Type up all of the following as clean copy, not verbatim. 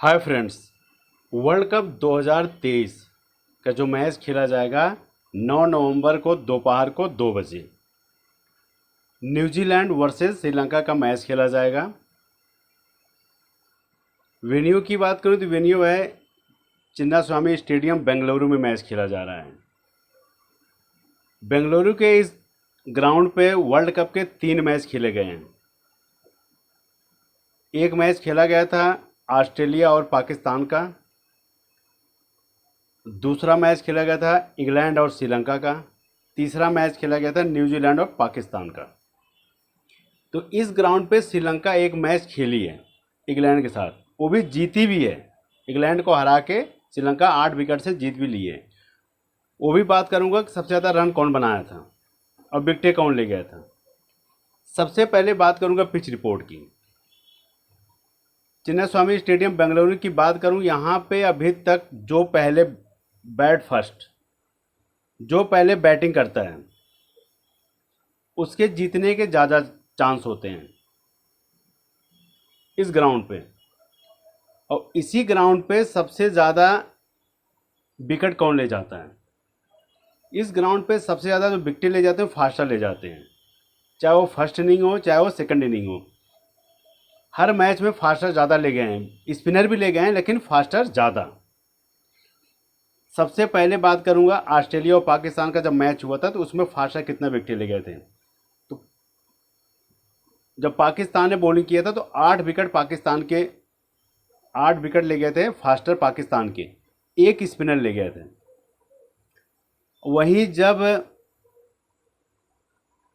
Hi friends, world cup 2023 का जो match खेला जाएगा 9 नवंबर को दोपहर को 2 बजे न्यूजीलैंड वर्सेस श्रीलंका का मैच खेला जाएगा। वेन्यू की बात करूं तो वेन्यू है चिन्नास्वामी स्टेडियम, बेंगलुरु में मैच खेला जा रहा है। बेंगलुरु के इस ग्राउंड पे वर्ल्ड कप के 3 मैच खेले गए हैं। एक मैच खेला गया था ऑस्ट्रेलिया और पाकिस्तान का, दूसरा मैच खेला गया था इंग्लैंड और श्रीलंका का, तीसरा मैच खेला गया था न्यूजीलैंड और पाकिस्तान का। तो इस ग्राउंड पे श्रीलंका एक मैच खेली है इंग्लैंड के साथ, वो भी जीती भी है। इंग्लैंड को हरा के श्रीलंका 8 विकेट से जीत भी ली है। वो भी बात करूंगा कि सबसे ज़्यादा रन कौन बनाया था और विकेटें कौन ले गया था। सबसे पहले बात करूंगा पिच रिपोर्ट की। चिन्नास्वामी स्टेडियम बेंगलुरु की बात करूं, यहाँ पे अभी तक जो पहले बैटिंग करता है उसके जीतने के ज़्यादा चांस होते हैं इस ग्राउंड पे। और इसी ग्राउंड पे सबसे ज़्यादा विकेट कौन ले जाता है? इस ग्राउंड पे सबसे ज़्यादा जो विकेट ले जाते हैं फास्टर ले जाते हैं, चाहे वो फर्स्ट इनिंग हो चाहे वो सेकंड इनिंग हो। हर मैच में फास्टर ज़्यादा ले गए हैं, स्पिनर भी ले गए हैं लेकिन फास्टर ज़्यादा। सबसे पहले बात करूंगा ऑस्ट्रेलिया और पाकिस्तान का जब मैच हुआ था तो उसमें फास्टर कितना विकेट ले गए थे। तो जब पाकिस्तान ने बॉलिंग किया था तो 8 विकेट ले गए थे फास्टर पाकिस्तान के, एक स्पिनर ले गए थे। वहीं जब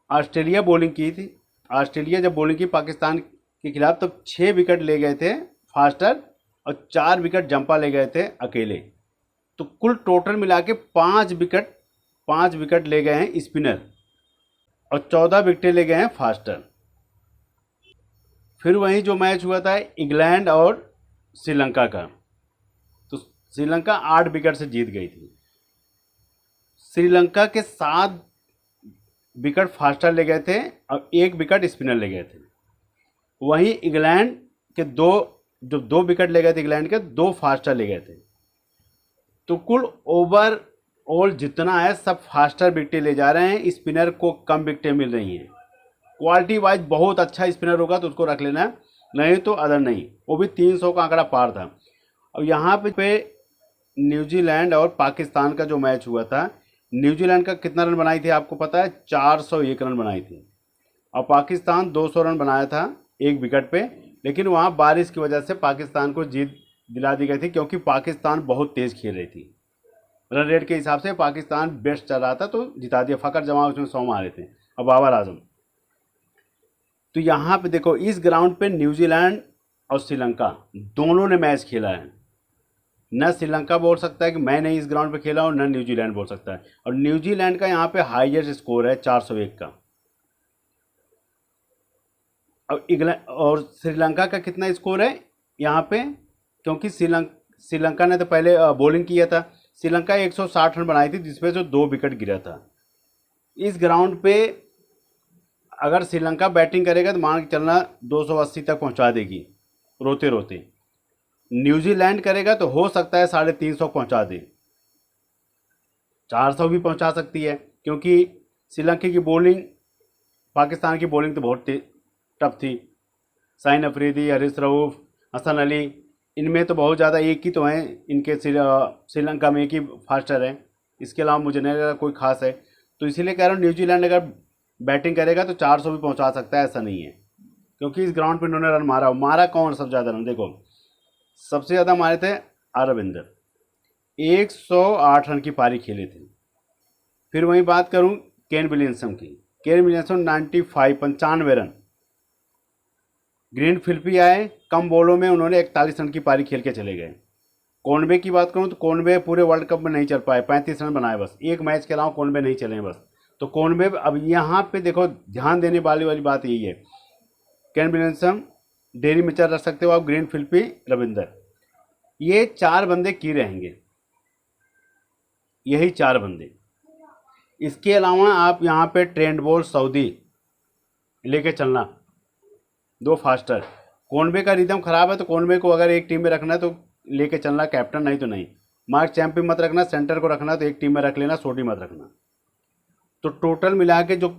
ऑस्ट्रेलिया जब बॉलिंग की पाकिस्तान के खिलाफ तो 6 विकेट ले गए थे फास्टर और 4 विकेट जंपा ले गए थे अकेले। तो कुल टोटल मिला के 5 विकेट ले गए हैं स्पिनर और 14 विकेटें ले गए हैं फास्टर। फिर वहीं जो मैच हुआ था इंग्लैंड और श्रीलंका का, तो श्रीलंका 8 विकेट से जीत गई थी। श्रीलंका के 7 विकेट फास्टर ले गए थे और 1 विकेट स्पिनर ले गए थे। वहीं इंग्लैंड के दो विकेट ले गए थे, इंग्लैंड के 2 फास्टर ले गए थे। तो कुल ओवरऑल जितना है सब फास्टर विकेटें ले जा रहे हैं, स्पिनर को कम विकेटें मिल रही हैं। क्वालिटी वाइज बहुत अच्छा स्पिनर होगा तो उसको रख लेना है, नहीं तो अदर नहीं। वो भी 300 का आंकड़ा पार था। और यहाँ पे न्यूजीलैंड और पाकिस्तान का जो मैच हुआ था, न्यूजीलैंड का कितना रन बनाई थी आपको पता है? 401 रन बनाई थी और पाकिस्तान 200 रन बनाया था 1 विकेट पे। लेकिन वहाँ बारिश की वजह से पाकिस्तान को जीत दिला दी गई थी, क्योंकि पाकिस्तान बहुत तेज़ खेल रही थी। रन रेट के हिसाब से पाकिस्तान बेस्ट चल रहा था तो जिता दिया। फ़खर जमाल उसमें 100 मारे थे और बाबर आजम। तो यहाँ पे देखो इस ग्राउंड पे न्यूजीलैंड और श्रीलंका दोनों ने मैच खेला है। न श्रीलंका बोल सकता है कि मैं नहीं इस ग्राउंड पे खेला हूँ, न न्यूजीलैंड बोल सकता है। और न्यूजीलैंड का यहाँ पे हाईएस्ट स्कोर है 401 का। और श्रीलंका का कितना स्कोर है यहाँ पे? क्योंकि श्रीलंका ने तो पहले बॉलिंग किया था। श्रीलंका 160 रन बनाई थी जिसमें से 2 विकेट गिरा था। इस ग्राउंड पे अगर श्रीलंका बैटिंग करेगा तो मान के चलना 280 तक पहुंचा देगी रोते रोते। न्यूजीलैंड करेगा तो हो सकता है 350 पहुंचा दे, 400 भी पहुंचा सकती है, क्योंकि श्रीलंका की बॉलिंग पाकिस्तान की बॉलिंग तो बहुत टफ थी। शाहीन अफरीदी, हरीश रऊफ, हसन अली, इनमें तो बहुत ज़्यादा एक ही तो हैं इनके श्रीलंका में, एक ही फास्टर है। इसके अलावा मुझे नहीं लगा कोई खास है। तो इसीलिए कह रहा हूँ न्यूजीलैंड अगर बैटिंग करेगा तो 400 भी पहुंचा सकता है, ऐसा नहीं है। क्योंकि इस ग्राउंड पे इन्होंने रन मारा कौन सबसे ज़्यादा रन? देखो सबसे ज़्यादा मारे थे अरविंदर, 108 रन की पारी खेले थे। फिर वहीं बात करूं केन विलियमसन की, केन विलियमसन 95 रन। ग्रीन फिल्पी आए, कम बॉलों में उन्होंने 41 रन की पारी खेल के चले गए। कॉनवे की बात करूं तो कॉनवे पूरे वर्ल्ड कप में नहीं चल पाए, 35 रन बनाए बस। एक मैच के अलावा कॉनवे नहीं चले बस। तो कॉनवे अब यहाँ पे देखो ध्यान देने वाली बात यही है, केन विलियमसन, डेरी मिचेल रख सकते हो आप, ग्रीन फिल्पी, रविंदर, ये 4 बंदे की रहेंगे, यही 4 बंदे। इसके अलावा आप यहाँ पे ट्रेंट बोल्ट सऊदी लेके चलना, 2 फास्टर। कॉनवे का रिदम खराब है तो कॉनवे को अगर एक टीम में रखना है तो लेके चलना कैप्टन, नहीं तो नहीं। मार्क चैंपियन मत रखना, सेंटर को रखना तो एक टीम में रख लेना, सोटी मत रखना। तो टोटल मिला के जो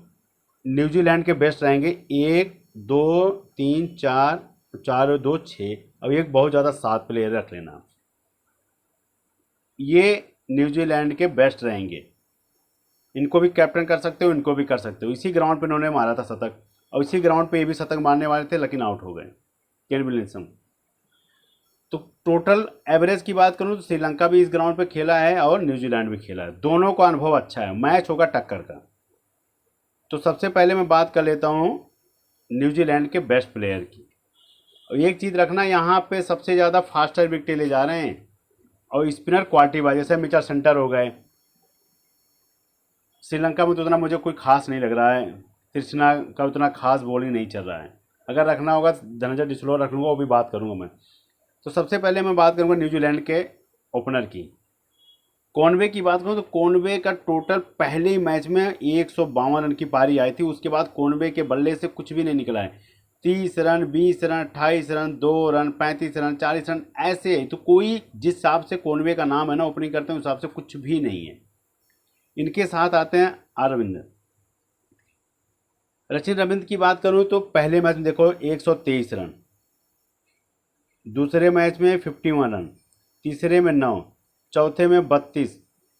न्यूजीलैंड के बेस्ट रहेंगे 1 2 3 4, 4 और 2 6, अब एक बहुत ज़्यादा 7 प्लेयर रख लेना। ये न्यूजीलैंड के बेस्ट रहेंगे, इनको भी कैप्टन कर सकते हो, इनको भी कर सकते हो। इसी ग्राउंड पे इन्होंने मारा था शतक, और इसी ग्राउंड पे ये भी शतक मारने वाले थे लेकिन आउट हो गए, केन विलियमसन। तो टोटल एवरेज की बात करूं तो श्रीलंका भी इस ग्राउंड पे खेला है और न्यूजीलैंड भी खेला है, दोनों का अनुभव अच्छा है, मैच होगा टक्कर का। तो सबसे पहले मैं बात कर लेता हूं न्यूजीलैंड के बेस्ट प्लेयर की। और एक चीज़ रखना, यहाँ पे सबसे ज़्यादा फास्टर विकेट ले जा रहे हैं और स्पिनर क्वालिटी वाइज, जैसे मिचेल सेंटर हो गए। श्रीलंका में तो उतना मुझे कोई खास नहीं लग रहा है, कृष्णा का उतना खास बॉलिंग नहीं चल रहा है। अगर रखना होगा धनंजय डिसोजा रख लूँगा, वो भी बात करूँगा मैं। तो सबसे पहले मैं बात करूँगा न्यूजीलैंड के ओपनर की। कॉनवे की बात करूँ तो कॉनवे का टोटल पहले ही मैच में 152 रन की पारी आई थी, उसके बाद कॉनवे के बल्ले से कुछ भी नहीं निकला है। 30 run, 20 run, 28 run, 2 run, 35 run, 40 run, ऐसे है। तो कोई जिस हिसाब से कॉनवे का नाम है ना ओपनिंग करते हैं उस हिसाब से कुछ भी नहीं है। इनके साथ आते हैं अरविंद, सचिन रविंद्र की बात करूं तो पहले मैच में देखो 123 रन, दूसरे मैच में 51 रन, तीसरे में 9, चौथे में 32,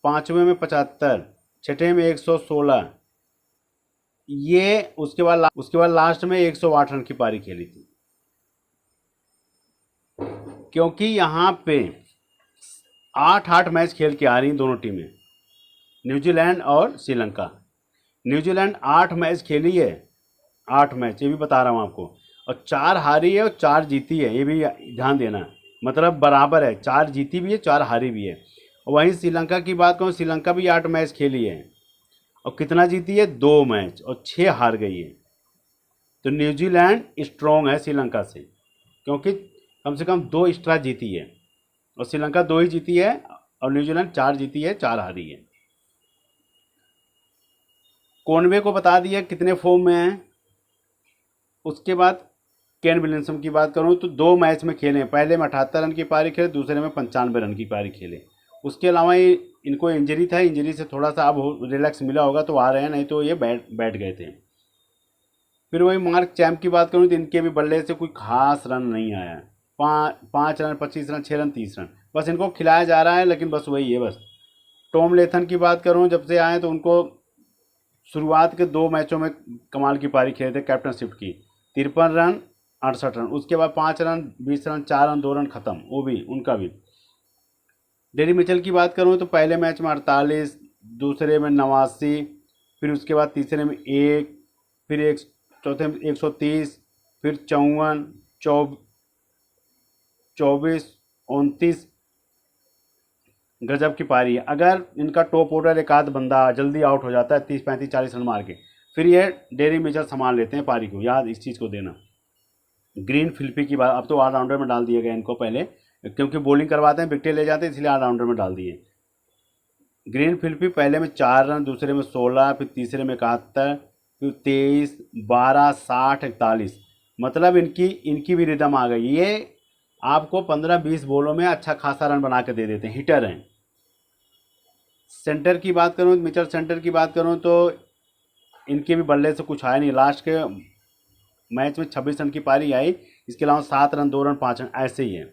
पाँचवें में 75, छठे में 116, ये उसके बाद लास्ट में 108 रन की पारी खेली थी। क्योंकि यहाँ पे 8-8 मैच खेल के आ रही दोनों टीमें, न्यूजीलैंड और श्रीलंका। न्यूजीलैंड 8 मैच खेली है, 8 मैच, ये भी बता रहा हूँ आपको, और 4 हारी है और 4 जीती है, ये भी ध्यान देना। मतलब बराबर है, 4 जीती भी है 4 हारी भी है। वहीं श्रीलंका की बात करूँ, श्रीलंका भी 8 मैच खेली है और कितना जीती है, 2 मैच और 6 हार गई है। तो न्यूजीलैंड स्ट्रॉन्ग है श्रीलंका से, क्योंकि कम से कम 2 एक्स्ट्रा जीती है और श्रीलंका 2 ही जीती है और न्यूजीलैंड 4 जीती है 4 हारी है। कॉनवे को बता दिया कितने फॉर्म में है। उसके बाद केन विलियमसन की बात करूं तो 2 मैच में खेले, पहले में 78 रन की पारी खेले, दूसरे में 95 रन की पारी खेले। उसके अलावा इनको इंजरी था, इंजरी से थोड़ा सा अब रिलैक्स मिला होगा तो आ रहे हैं, नहीं तो ये बैठ गए थे। फिर वही मार्क चैम्प की बात करूं तो इनके भी बल्ले से कोई खास रन नहीं आया, 5 रन, 25 रन, 6 रन, 30 रन, बस इनको खिलाया जा रहा है, लेकिन बस वही है बस। टॉम लेथन की बात करूं, जब से आए तो उनको शुरुआत के 2 मैचों में कमाल की पारी खेले थे कैप्टनशिप की, 53 रन, 68 रन, उसके बाद 5 रन, 20 रन, 4 रन, 2 रन, खत्म, वो भी उनका भी। डेरी मिचेल की बात करूं तो पहले मैच में 48, दूसरे में 89, फिर उसके बाद तीसरे में 1, फिर एक, चौथे में 130, फिर 54, 24, 29, गजब की पारी है। अगर इनका टॉप ऑर्डर एक आध बंदा जल्दी आउट हो जाता है 30, 35, 40 रन मार के, फिर ये डेरी मिचेल संभाल लेते हैं पारी को, याद इस चीज़ को देना। ग्रीन फिलिपी की बात, अब तो ऑलराउंडर में डाल दिया गया इनको, पहले क्योंकि बॉलिंग करवाते हैं विकेट ले जाते हैं इसलिए ऑलराउंडर में डाल दिए। ग्रीन फिलिपी पहले में 4 रन, दूसरे में 16, फिर तीसरे में 71, फिर 23, 12, 60, 41, मतलब इनकी भी रिदम आ गई। ये आपको 15-20 बॉलों में अच्छा खासा रन बना के दे देते हैं, हिटर हैं। सेंटर की बात करूँ, मिचेल सेंटर की बात करूँ तो इनके भी बल्ले से कुछ आया नहीं, लास्ट के मैच में 26 रन की पारी आई, इसके अलावा 7 रन, 2 रन, 5 रन, ऐसे ही है।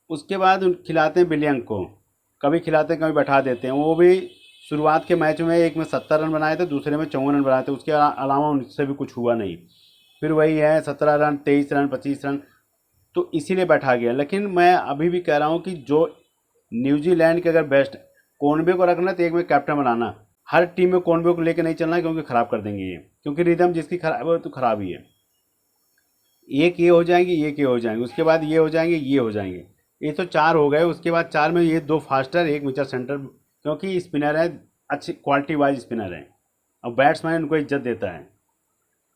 उसके बाद खिलाते हैं बिलियंग को, कभी खिलाते हैं कभी बैठा देते हैं। वो भी शुरुआत के मैच में एक में 70 रन बनाए थे, दूसरे में 54 रन बनाए थे, उसके अलावा उनसे भी कुछ हुआ नहीं। फिर वही है 17 रन, 23 रन, 25 रन, तो इसीलिए बैठा गया। लेकिन मैं अभी भी कह रहा हूँ कि जो न्यूजीलैंड के अगर बेस्ट कॉनवे को रखना तो एक में कैप्टन बनाना, हर टीम में कॉनवे को लेकर नहीं चलना है, क्योंकि ख़राब कर देंगे ये, क्योंकि रिदम जिसकी खराब है तो खराब ही है। एक ये हो जाएंगे, एक ये हो जाएंगे, उसके बाद ये हो जाएंगे, ये हो जाएंगे, ये तो 4 हो गए। उसके बाद 4 में ये 2 फास्टर, एक मिचेल सेंटर, क्योंकि स्पिनर है, अच्छी क्वालिटी वाइज स्पिनर है और बैट्समैन उनको इज्जत देता है।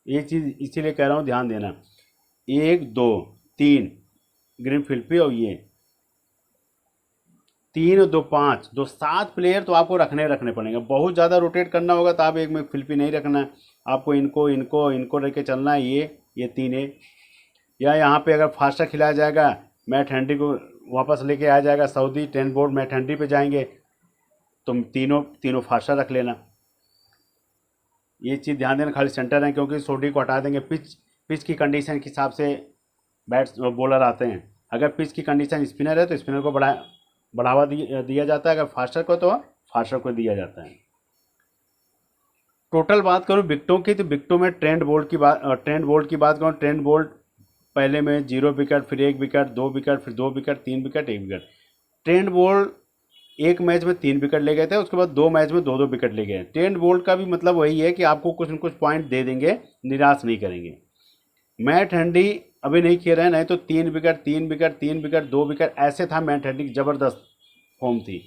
ये चीज़ इसीलिए कह रहा हूँ ध्यान देना। 1, 2, 3 ग्रीन फिलिपी और ये 3 और 2 5, 2 7 प्लेयर तो आपको रखने पड़ेंगे। बहुत ज़्यादा रोटेट करना होगा तो आप एक में फिलिपी नहीं रखना है, आपको इनको रख के चलना है। ये ये 3A। या यहाँ पे अगर फास्टर खिलाया जाएगा, मैट हैंडी को वापस लेके आ जाएगा सऊदी, 10 बोर्ड मैट हैंडी पे जाएंगे, तुम तीनों फास्टर रख लेना। ये चीज़ ध्यान देना, खाली सेंटर है क्योंकि सोडी को हटा देंगे। पिच की कंडीशन के हिसाब से बॉलर आते हैं। अगर पिच की कंडीशन स्पिनर है तो स्पिनर को बढ़ावा दिया जाता है, अगर फास्टर को तो फास्टर को दिया जाता है। टोटल बात करूँ विकेटों की, तो विकेटों में ट्रेंट बोल्ट की बात करूँ, ट्रेंट बोल्ट पहले में 0 विकेट, फिर 1 विकेट, 2 विकेट, फिर 2 wicket, 3 wicket, 1 wicket. Trent Boult एक मैच में 3 विकेट ले गए थे, उसके बाद 2 मैच में 2-2 विकेट ले गए। ट्रेंट बोल्ट का भी मतलब वही है कि आपको कुछ न कुछ पॉइंट दे देंगे, निराश नहीं करेंगे। मैट हैंडी अभी नहीं खेल रहे हैं, नहीं तो 3 विकेट, 3 विकेट, 3 विकेट, 2 विकेट, ऐसे था मैट हैंडी की ज़बरदस्त फॉर्म थी।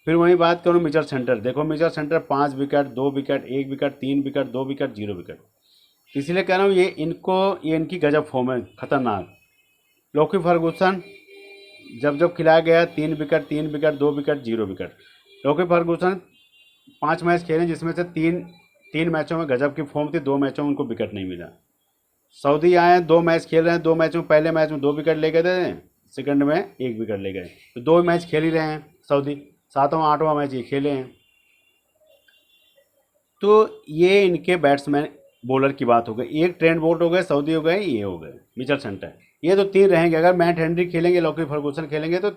फिर वही बात करूँ मिचेल सेंटर, देखो Mitchell centre 5 wicket, 2 wicket, 1 wicket, 3 wicket, 2 wicket, 0 wicket. इसलिए कह रहा हूँ ये इनकी गजब फॉर्म है, खतरनाक। लॉकी फर्गूसन जब खिलाया गया 3 wicket, 3 wicket, 2 wicket, 0 wicket. Lockie Ferguson 5 match खेले जिसमें से तीन मैचों में गजब की फॉर्म थी, 2 मैचों में उनको विकेट नहीं मिला। सऊदी आए 2 मैच खेल रहे हैं, 2 मैचों में पहले मैच में 2 विकेट ले गए थे, सेकंड में 1 विकेट ले गए, तो 2 मैच खेल ही रहे हैं सऊदी, 7वां 8वां मैच ये खेले हैं। तो ये इनके बैट्समैन बॉलर की बात हो गई। एक ट्रेंट बोल्ट हो गए, सऊदी हो गए, ये हो गए मिचेल सेंटर, ये तो 3 रहेंगे। अगर मैट हेनरी खेलेंगे, लॉकी फर्गूसन खेलेंगे तो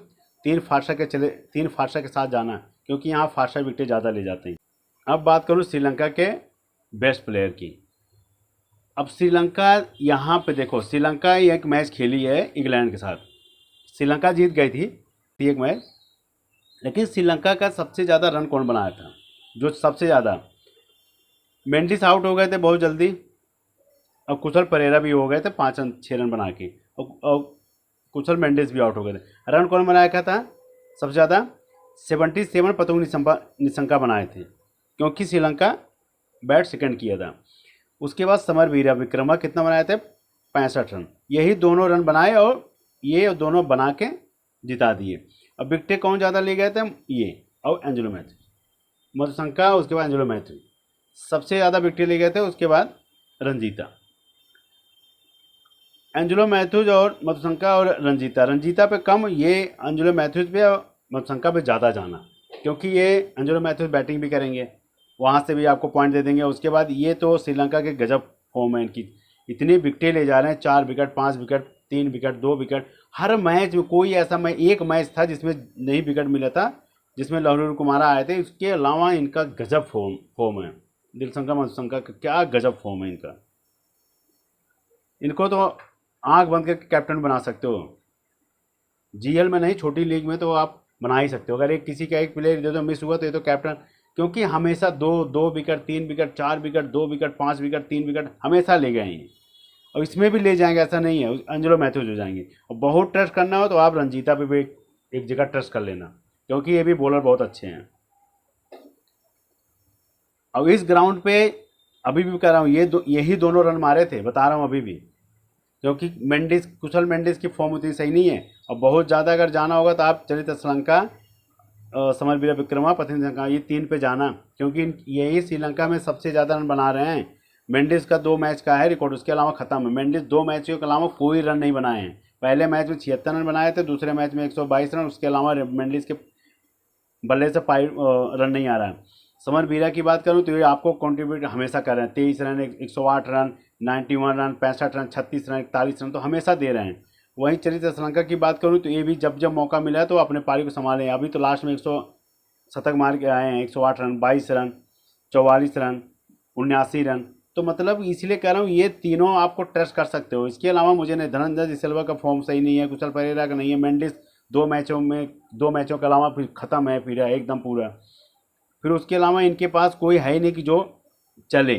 3 फास्टर के साथ जाना, क्योंकि यहाँ फास्टर विकेटें ज़्यादा ले जाते हैं। अब बात करूँ श्रीलंका के बेस्ट प्लेयर की। अब श्रीलंका यहाँ पे देखो, श्रीलंका एक मैच खेली है इंग्लैंड के साथ, श्रीलंका जीत गई थी एक मैच, लेकिन श्रीलंका का सबसे ज़्यादा रन कौन बनाया था? जो सबसे ज़्यादा, मेंडिस आउट हो गए थे बहुत जल्दी, और कुशल परेरा भी हो गए थे 5-6 रन बना के, और कुशल मेंडिस भी आउट हो गए थे। रन कौन बनाया था सबसे ज़्यादा? 77 पतंग निशंका बनाए थे, क्योंकि श्रीलंका बैट सेकंड किया था। उसके बाद समरवीरा विक्रमा कितना बनाए थे? 65 रन। यही दोनों रन बनाए और ये दोनों बना के जिता दिए। अब विकेटें कौन ज़्यादा ले गए थे? ये और एंजेलो मैथ्यू, मधुशंका, उसके बाद एंजेलो मैथ्यू सबसे ज़्यादा विकेटें ले गए थे। उसके बाद रंजीता, एंजेलो मैथ्यूज और मधुशंका और रंजीता पे कम, ये एंजेलो मैथ्यूज पे और मधुशंका पे ज़्यादा जाना, क्योंकि ये एंजेलो मैथ्यूज बैटिंग भी करेंगे, वहाँ से भी आपको पॉइंट दे देंगे। उसके बाद ये तो श्रीलंका के गजब फॉर्म है इनकी, इतनी विकेटें ले जा रहे हैं, 4 विकेट, 5 विकेट, 3 विकेट, 2 विकेट, हर मैच में। कोई ऐसा एक मैच था जिसमें नहीं विकेट मिला था, जिसमें लहरुर कुमारा आए थे। उसके अलावा इनका गजब फॉर्म है। दिलशंका मधुशंका का क्या गजब फॉर्म है इनका, इनको तो आंख बंद करके कैप्टन बना सकते हो। जीएल में नहीं, छोटी लीग में तो आप बना ही सकते हो। अगर किसी का एक प्लेयर दे दो मिस हुआ तो ये तो कैप्टन, क्योंकि हमेशा 2 wicket, 3 wicket, 4 wicket, 2 wicket, 5 wicket, 3 wicket हमेशा ले गए हैं, और इसमें भी ले जाएंगे, ऐसा नहीं है। एंजेलो मैथ्यूज हो जाएंगे। और बहुत ट्रस्ट करना हो तो आप रंजीता पे भी एक जगह ट्रस्ट कर लेना, क्योंकि ये भी बॉलर बहुत अच्छे हैं। और इस ग्राउंड पे अभी भी कह रहा हूँ, यही दोनों रन मारे थे, बता रहा हूँ अभी भी, क्योंकि कुशल मेंडिस की फॉर्म उतनी सही नहीं है। और बहुत ज़्यादा अगर जाना होगा तो आप चलित श्रीलंका, समरवीरा विक्रमा, पथिन संका, ये 3 पे जाना, क्योंकि यही श्रीलंका में सबसे ज़्यादा रन बना रहे हैं। मेंडिस का 2 मैच का है रिकॉर्ड, उसके अलावा ख़त्म है। मेंडिस 2 मैचों के अलावा कोई रन नहीं बनाए हैं। पहले मैच में 76 रन बनाए थे, दूसरे मैच में 122 रन, उसके अलावा मेंडिस के बल्ले से रन नहीं आ रहा है। समरवीरा की बात करूं तो ये आपको कंट्रीब्यूट हमेशा कर रहे हैं, 23 run, 108 run, 91 run, 65 run, 36 run, 41 run तो हमेशा दे रहे हैं। वहीं चलित श्रीलंका की बात करूं तो ये भी जब मौका मिला है तो अपने पारी को संभाले। अभी तो लास्ट में 100 शतक मार के आए हैं, 108 रन, 22 रन, 44 रन, 79 रन। तो मतलब इसलिए कह रहा हूँ ये तीनों आपको ट्रस्ट कर सकते हो। इसके अलावा मुझे नहीं, धनंजय डिसिल्वा का फॉर्म सही नहीं है, कुशल परेरा का नहीं है, मेंडिस 2 मैचों के अलावा फिर ख़त्म है, फिर एकदम पूरा। फिर उसके अलावा इनके पास कोई है ही नहीं कि जो चले।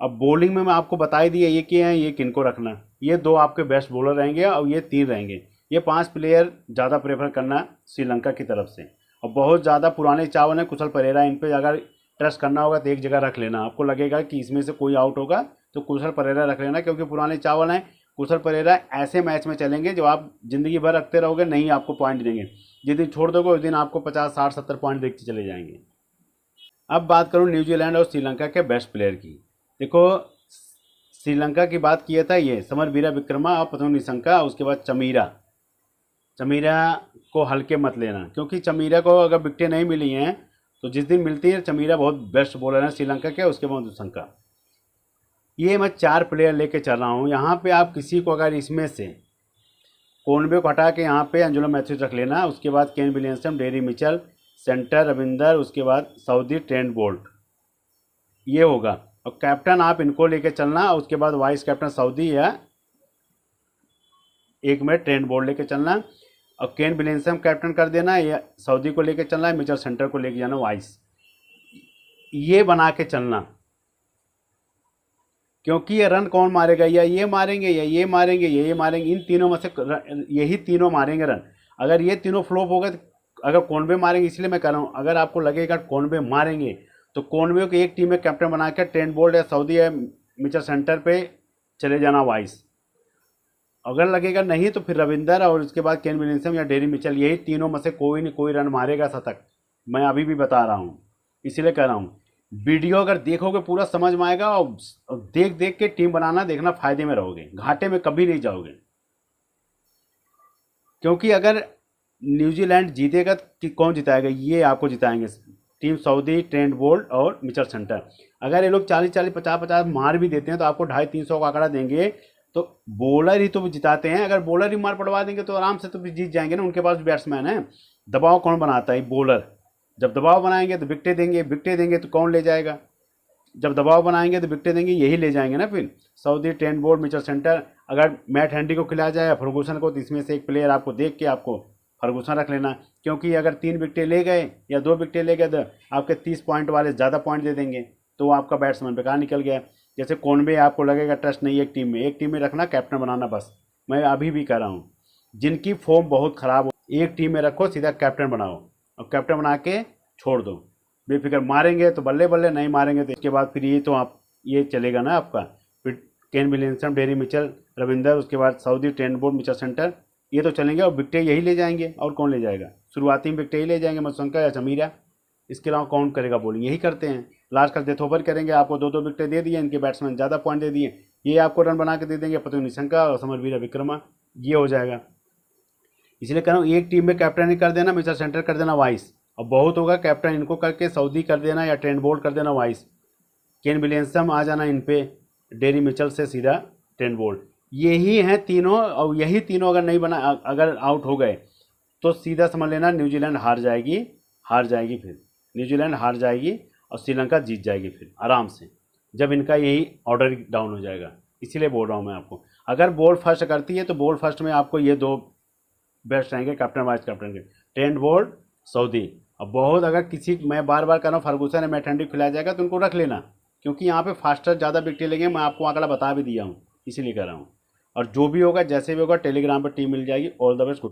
अब बॉलिंग में मैं आपको बता ही दिया ये क्या है, ये किनको रखना। ये 2 आपके बेस्ट बॉलर रहेंगे और ये 3 रहेंगे। ये 5 प्लेयर ज़्यादा प्रेफर करना श्रीलंका की तरफ से। और बहुत ज़्यादा पुराने चावल हैं, कुशल परेरा, इन पर अगर ट्रस्ट करना होगा तो एक जगह रख लेना। आपको लगेगा कि इसमें से कोई आउट होगा तो कुशल परेरा रख लेना, क्योंकि पुराने चावल हैं। कुशल परेरा ऐसे मैच में चलेंगे जो आप ज़िंदगी भर रखते रहोगे, नहीं आपको पॉइंट देंगे। जिस दिन छोड़ दोगे उस दिन आपको 50, 60, 70 पॉइंट देखते चले जाएंगे। अब बात करूं न्यूजीलैंड और श्रीलंका के बेस्ट प्लेयर की। देखो श्रीलंका की बात किया था, ये समरवीरा विक्रमा और प्रथम निशंका। उसके बाद चमीरा, चमीरा को हल्के मत लेना, क्योंकि चमीरा को अगर विकेटें नहीं मिली हैं तो जिस दिन मिलती है चमीरा बहुत बेस्ट बॉलर है श्रीलंका के। उसके बाद निशंका। ये मैं 4 प्लेयर लेके चल रहा हूँ। यहाँ पे आप किसी को अगर इसमें से कोनवे को हटा के यहाँ पे एंजेलो मैथ्यूज रख लेना। उसके बाद Kane Williamson, dairy Mitchell, centre Ravinder, उसके बाद सऊदी ट्रेंट बोल्ट, ये होगा। और कैप्टन आप इनको लेके चलना। उसके बाद वाइस कैप्टन सऊदी या एक में ट्रेंट बोल्ट लेके चलना। और केन विलियमसन कैप्टन कर देना, या सऊदी को लेके चलना है, मिचेल सेंटर को लेके जाना वाइस, ये बना के चलना। क्योंकि ये रन कौन मारेगा, या ये मारेंगे या ये मारेंगे या ये मारेंगे, इन तीनों में से यही तीनों मारेंगे रन। अगर ये तीनों फ्लॉप हो गए तो अगर कॉनवे मारेंगे, इसलिए मैं कह रहा हूँ अगर आपको लगेगा कॉनवे मारेंगे तो कॉनवे को एक टीम में कैप्टन बना के ट्रेंट बोल्ट या सऊदी या मिचेल सेंटर पे चले जाना वाइस। अगर लगेगा नहीं तो फिर रविंदर और उसके बाद केन विलियमसन या डेरी मिचेल, यही तीनों में से कोई नहीं कोई रन मारेगा शतक। मैं अभी भी बता रहा हूँ, इसीलिए कह रहा हूँ वीडियो अगर देखोगे पूरा समझ में आएगा। और देख देख के टीम बनाना, देखना, फायदे में रहोगे, घाटे में कभी नहीं जाओगे। क्योंकि अगर न्यूजीलैंड जीतेगा कि कौन जिताएगा, ये आपको जिताएंगे टीम सऊदी, ट्रेंट बोल्ट और मिचेल सेंटर। अगर ये लोग 40-40, 50-50 मार भी देते हैं तो आपको 250-300 का आंकड़ा देंगे। तो बॉलर ही तो जिताते हैं। अगर बॉलर ही मार पड़वा देंगे तो आराम से तो जीत जाएंगे ना, उनके पास बैट्समैन है। दबाव कौन बनाता है, बॉलर। जब दबाव बनाएंगे तो विकेटें देंगे, विकेटें देंगे तो कौन ले जाएगा। जब दबाव बनाएंगे तो विकेटें देंगे, यही ले जाएंगे ना फिर Saudi, Trent Boult, Mitchell centre. अगर मैट हेनरी को खिलाया जाए, फर्गूसन को, तो इसमें से एक प्लेयर आपको देख के आपको फर्गूसन रख लेना। क्योंकि अगर 3 विकेटें ले गए या 2 विकेटें ले गए तो आपके 30 पॉइंट वाले ज़्यादा पॉइंट दे देंगे, तो आपका बैट्समैन बेकार निकल गया। जैसे कॉनवे आपको लगेगा ट्रस्ट नहीं एक टीम में, एक टीम में रखना, कैप्टन बनाना बस। मैं अभी भी कह रहा हूँ जिनकी फॉर्म बहुत ख़राब हो, एक टीम में रखो, सीधा कैप्टन बनाओ और कैप्टन बना के छोड़ दो। बेफिक्र मारेंगे तो बल्ले बल्ले, नहीं मारेंगे तो इसके बाद फिर ये तो आप ये चलेगा ना आपका। फिर Kane Williamson, dairy Mitchell, Ravinder, उसके बाद Saudi, Trent Boult, Mitchell centre, ये तो चलेंगे और विकेटें यही ले जाएंगे। और कौन ले जाएगा, शुरुआती में विकेटें ही ले जाएंगे, मसंका या चमीरा। इसके अलावा कौन करेगा बॉलिंग, यही करते हैं। लास्ट का डेथ ओवर करेंगे, आपको 2-2 विकेटें दे दिए, इनके बैट्समैन ज़्यादा पॉइंट दे दिए, ये आपको रन बना के दे देंगे, प्रथम निशंका और समरवीरा विक्रमा, ये हो जाएगा। इसलिए कह रहा हूँ एक टीम में कैप्टन ही कर देना, मिचेल सेंटर कर देना वाइस, और बहुत होगा कैप्टन इनको करके सऊदी कर देना या ट्रेंट बोल्ट कर देना वाइस। केन विलियमसन आ जाना इन पे, डेरी मिचेल से सीधा ट्रेंट बोल्ट। यही हैं तीनों, और यही तीनों अगर नहीं बना, अगर आउट हो गए तो सीधा समझ लेना न्यूजीलैंड हार जाएगी। फिर न्यूजीलैंड हार जाएगी और श्रीलंका जीत जाएगी फिर आराम से, जब इनका यही ऑर्डर डाउन हो जाएगा। इसीलिए बोल रहा हूँ मैं आपको, अगर बॉल फर्स्ट करती है तो बॉल फर्स्ट में आपको ये 2 बेस्ट रहेंगे कैप्टन वाइस कैप्टन के, ट्रेंट बोल्ट, सऊदी। अब बहुत अगर किसी, मैं बार बार कह रहा हूँ, फर्गूसन या मैट हेनरी खिलाया जाएगा तो उनको रख लेना, क्योंकि यहाँ पे फास्टर ज़्यादा विकेटें लेंगे। मैं आपको आंकड़ा बता भी दिया हूँ, इसीलिए कह रहा हूँ। और जो भी होगा, जैसे भी होगा, टेलीग्राम पर टीम मिल जाएगी। All the best.